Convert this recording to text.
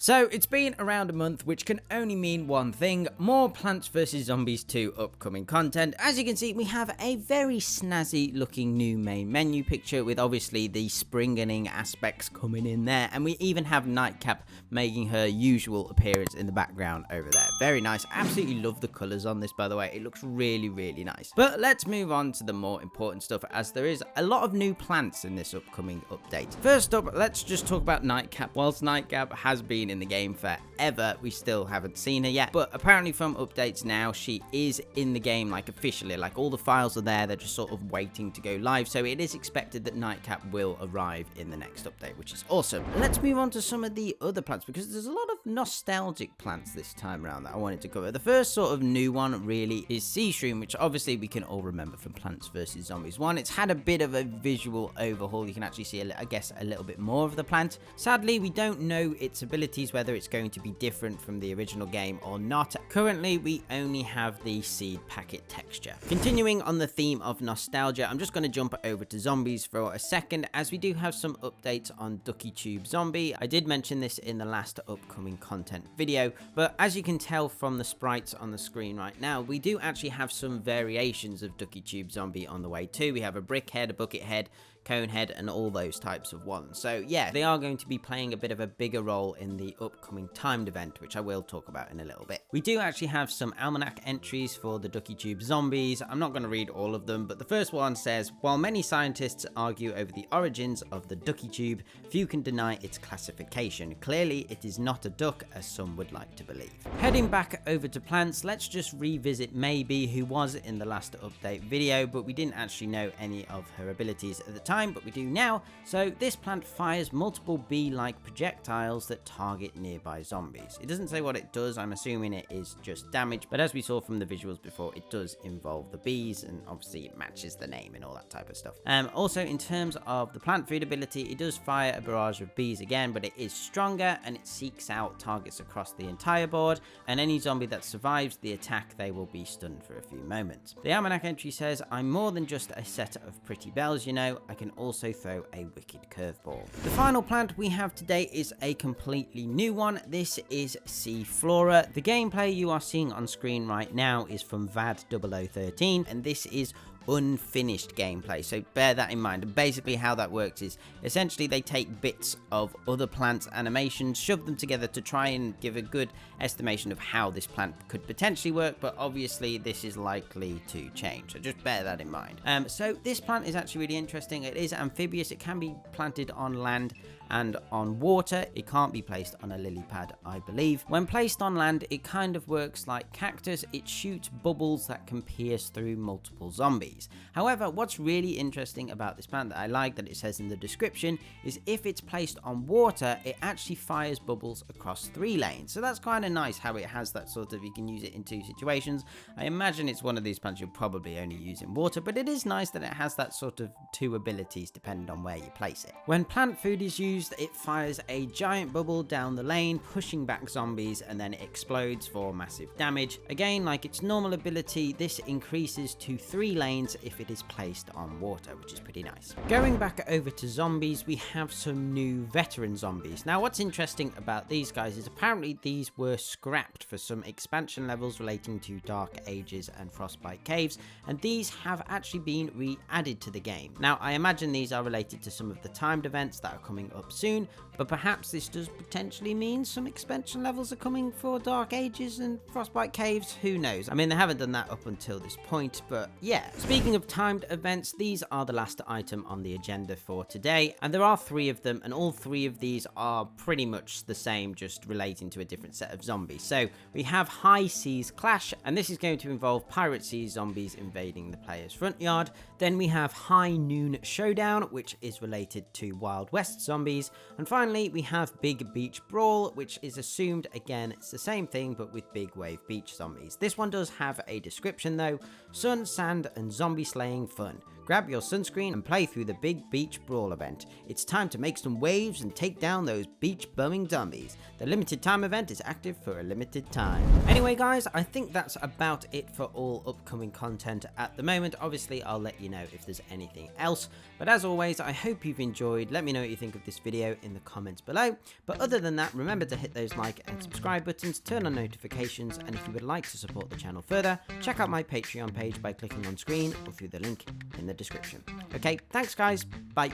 So it's been around a month, which can only mean one thing: more Plants vs Zombies 2 upcoming content. As you can see, we have a very snazzy looking new main menu picture with obviously the springing aspects coming in there, and we even have Nightcap making her usual appearance in the background over there. Very nice. Absolutely love the colours on this, by the way. It looks really, really nice. But let's move on to the more important stuff, as there is a lot of new plants in this upcoming update. First up, let's just talk about Nightcap. Whilst Nightcap has been in the game forever, we still haven't seen her yet, but apparently from updates now she is in the game, like officially, like all the files are there, they're just sort of waiting to go live. So it is expected that Nightcap will arrive in the next update, which is awesome. Let's move on to some of the other plants, because there's a lot of nostalgic plants this time around that I wanted to cover. The first sort of new one really is SHROOM, which obviously we can all remember from Plants vs Zombies 1. It's had a bit of a visual overhaul. You can actually see, I guess, a little bit more of the plant. Sadly, we don't know its abilities, whether it's going to be different from the original game or not. Currently, we only have the seed packet texture. Continuing on the theme of nostalgia, I'm just going to jump over to zombies for a second, as we do have some updates on Ducky Tube Zombie. I did mention this in the last upcoming content video, but as you can tell from the sprites on the screen right now, we do actually have some variations of Ducky Tube Zombie on the way too. We have a brick head, a bucket head, cone head, and all those types of ones. So yeah, they are going to be playing a bit of a bigger role in the upcoming timed event, which I will talk about in a little bit. We do actually have some almanac entries for the Ducky Tube Zombies. I'm not going to read all of them, but the first one says, while many scientists argue over the origins of the Ducky Tube, few can deny its classification. Clearly, it is not a duck, as some would like to believe. Heading back over to plants, let's just revisit Maybe, who was in the last update video, but we didn't actually know any of her abilities at the time, but we do now. So this plant fires multiple bee-like projectiles that target nearby zombies. It doesn't say what it does. I'm assuming it is just damage, but as we saw from the visuals before, it does involve the bees, and obviously it matches the name and all that type of stuff. Also, in terms of the plant food ability, it does fire a barrage of bees again, but it is stronger and it seeks out targets across the entire board, and any zombie that survives the attack, they will be stunned for a few moments. The almanac entry says, I'm more than just a set of pretty bells, you know, I can also throw a wicked curveball. The final plant we have today is a completely new one. This is FLORA. The gameplay you are seeing on screen right now is from VAD 0013, and this is unfinished gameplay, so bear that in mind. And basically how that works is essentially they take bits of other plants' animations, shove them together to try and give a good estimation of how this plant could potentially work, but obviously this is likely to change, so just bear that in mind. So this plant is actually really interesting. It is amphibious. It can be planted on land and on water. It can't be placed on a lily pad, I believe. When placed on land, it kind of works like cactus. It shoots bubbles that can pierce through multiple zombies. However, what's really interesting about this plant that I like that it says in the description is if it's placed on water, it actually fires bubbles across 3 lanes. So that's kind of nice how it has that sort of, you can use it in 2 situations. I imagine it's one of these plants you'll probably only use in water, but it is nice that it has that sort of 2 abilities depending on where you place it. When plant food is used, it fires a giant bubble down the lane, pushing back zombies, and then it explodes for massive damage. Again, like its normal ability, this increases to 3 lanes if it is placed on water, which is pretty nice. Going back over to zombies, we have some new veteran zombies. Now, what's interesting about these guys is apparently these were scrapped for some expansion levels relating to Dark Ages and Frostbite Caves, and these have actually been re-added to the game. Now, I imagine these are related to some of the timed events that are coming up soon, but perhaps this does potentially mean some expansion levels are coming for Dark Ages and Frostbite Caves. Who knows? I mean, they haven't done that up until this point, but yeah. Speaking of timed events, these are the last item on the agenda for today, and there are 3 of them, and all 3 of these are pretty much the same, just relating to a different set of zombies. So we have High Seas Clash, and this is going to involve Pirate Sea zombies invading the player's front yard. Then we have High Noon Showdown, which is related to Wild West zombies. And finally, we have Big Beach Brawl, which is assumed, again, it's the same thing, but with big wave beach zombies. This one does have a description though: sun, sand, and zombie slaying fun. Grab your sunscreen and play through the Big Beach Brawl event. It's time to make some waves and take down those beach bumming zombies. The limited time event is active for a limited time. Anyway guys, I think that's about it for all upcoming content at the moment. Obviously, I'll let you know if there's anything else. But as always, I hope you've enjoyed. Let me know what you think of this video in the comments below. But other than that, remember to hit those like and subscribe buttons, turn on notifications, and if you would like to support the channel further, check out my Patreon page by clicking on screen or through the link in the description. Okay, thanks guys, bye.